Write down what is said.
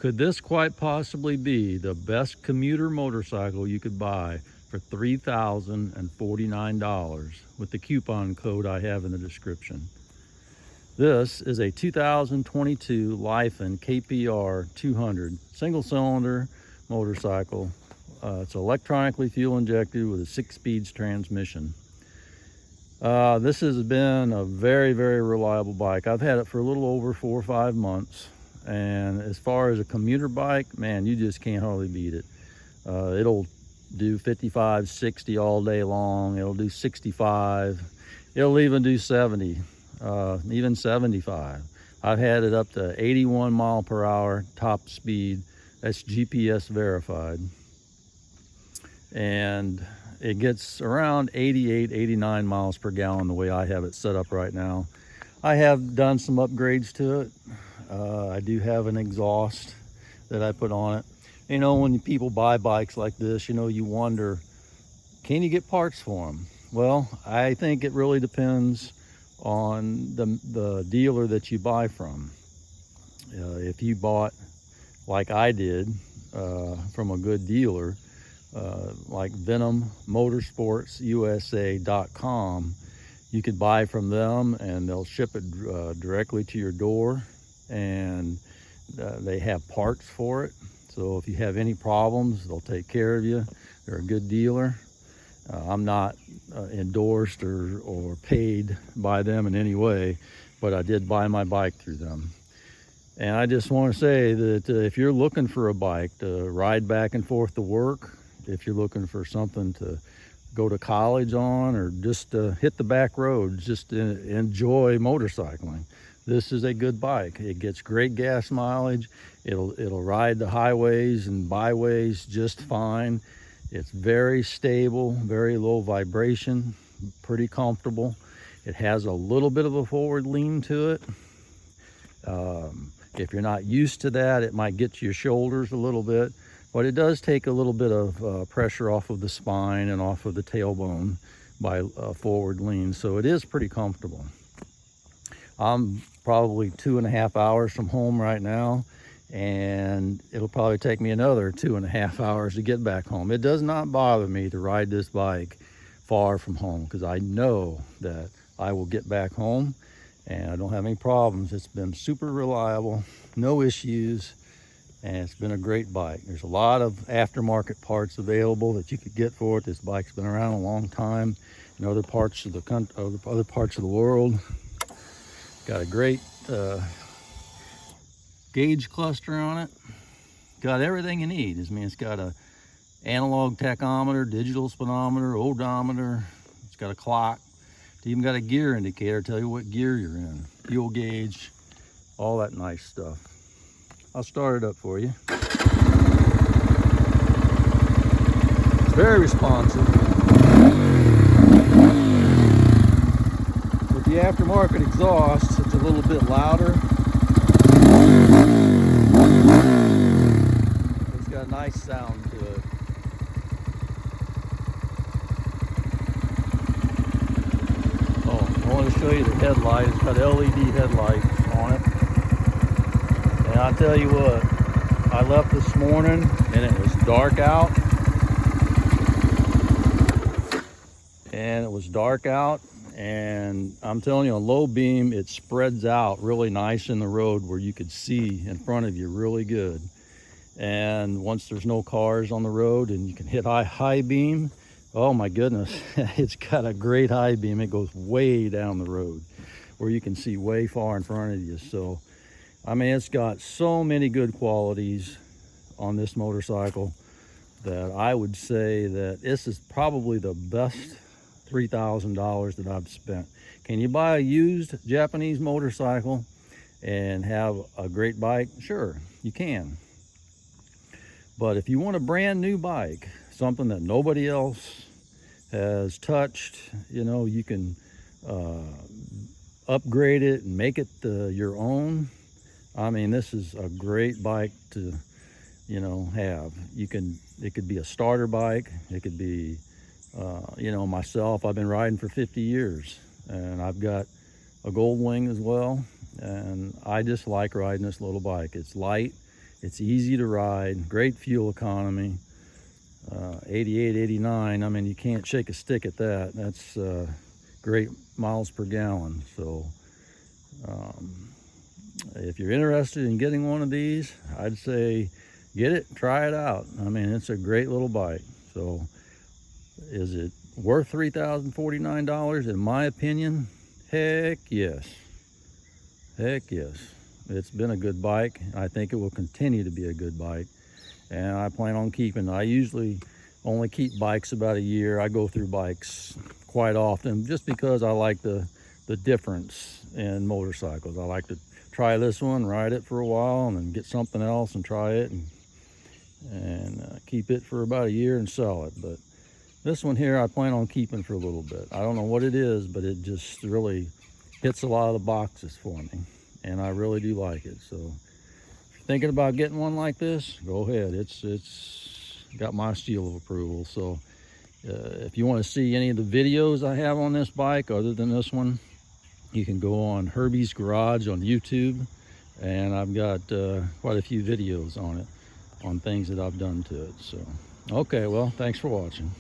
Could this quite possibly be the best commuter motorcycle you could buy for $3,049 with the coupon code I have in the description? This is a 2022 Lifan KPR 200 single cylinder motorcycle. It's electronically fuel injected with a 6-speed transmission. This has been a very, very reliable bike. I've had it for a little over 4 or 5 months. And as far as a commuter bike, man, you just can't hardly beat it. It'll do 55, 60 all day long. It'll do 65. It'll even do 70, even 75. I've had it up to 81 mile per hour top speed. That's GPS verified. And it gets around 88, 89 miles per gallon the way I have it set up right now. I have done some upgrades to it. I do have an exhaust that I put on it. You know, when people buy bikes like this, you know, you wonder, can you get parts for them? Well, I think it really depends on the dealer that you buy from. If you bought, like I did, from a good dealer, like VenomMotorsportsUSA.com, you could buy from them and they'll ship it directly to your door, and they have parts for it. So if you have any problems, they'll take care of you. They're a good dealer. I'm not endorsed or paid by them in any way, but I did buy my bike through them. And I just want to say that if you're looking for a bike to ride back and forth to work, if you're looking for something to go to college on, or just hit the back roads, just enjoy motorcycling, this is a good bike. It gets great gas mileage. It'll ride the highways and byways just fine. It's very stable, very low vibration, pretty comfortable. It has a little bit of a forward lean to it. If you're not used to that, it might get to your shoulders a little bit, but it does take a little bit of pressure off of the spine and off of the tailbone by forward lean, so it is pretty comfortable. I'm probably 2.5 hours from home right now, and it'll probably take me another 2.5 hours to get back home. It does not bother me to ride this bike far from home, because I know that I will get back home and I don't have any problems. It's been super reliable, no issues, and it's been a great bike. There's a lot of aftermarket parts available that you could get for it. This bike's been around a long time in other parts of the country, other parts of the world. Got a great gauge cluster on it. Got everything you need. I mean, it's got a analog tachometer, digital speedometer, odometer. It's got a clock. It's even got a gear indicator, tell you what gear you're in. Fuel gauge, all that nice stuff. I'll start it up for you. It's very responsive. With the aftermarket exhaust, it's a little bit louder. It's got a nice sound to it. Oh, I want to show you the headlight. It's got LED headlights on it. And I'll tell you what, I left this morning and it was dark out. And I'm telling you, on low beam, it spreads out really nice in the road where you could see in front of you really good. And once there's no cars on the road and you can hit high beam, oh my goodness, it's got a great high beam. It goes way down the road where you can see way far in front of you. So, I mean, it's got so many good qualities on this motorcycle that I would say that this is probably the best $3,000 that I've spent. Can you buy a used Japanese motorcycle and have a great bike? Sure, you can. But if you want a brand new bike, something that nobody else has touched, you know, you can upgrade it and make it your own. I mean, this is a great bike to, you know, have. It could be a starter bike. It could be, you know, myself, I've been riding for 50 years and I've got a Gold Wing as well. And I just like riding this little bike. It's light, It's easy to ride, great fuel economy. 88, 89, I mean, you can't shake a stick at that. That's great miles per gallon. So if you're interested in getting one of these, I'd say get it, try it out. I mean, it's a great little bike. So is it worth $3,049? In my opinion, heck yes. Heck yes. It's been a good bike. I think it will continue to be a good bike. And I plan on keeping it. I usually only keep bikes about a year. I go through bikes quite often just because I like the difference in motorcycles. I like to try this one, ride it for a while, and then get something else and try it, and keep it for about a year and sell it. But this one here I plan on keeping for a little bit. I don't know what it is, but it just really hits a lot of the boxes for me, and I really do like it. So if you're thinking about getting one like this, go ahead. It's got my seal of approval. So if you want to see any of the videos I have on this bike other than this one, you can go on Herbie's Garage on YouTube, and I've got quite a few videos on it, on things that I've done to it. So okay, well, thanks for watching.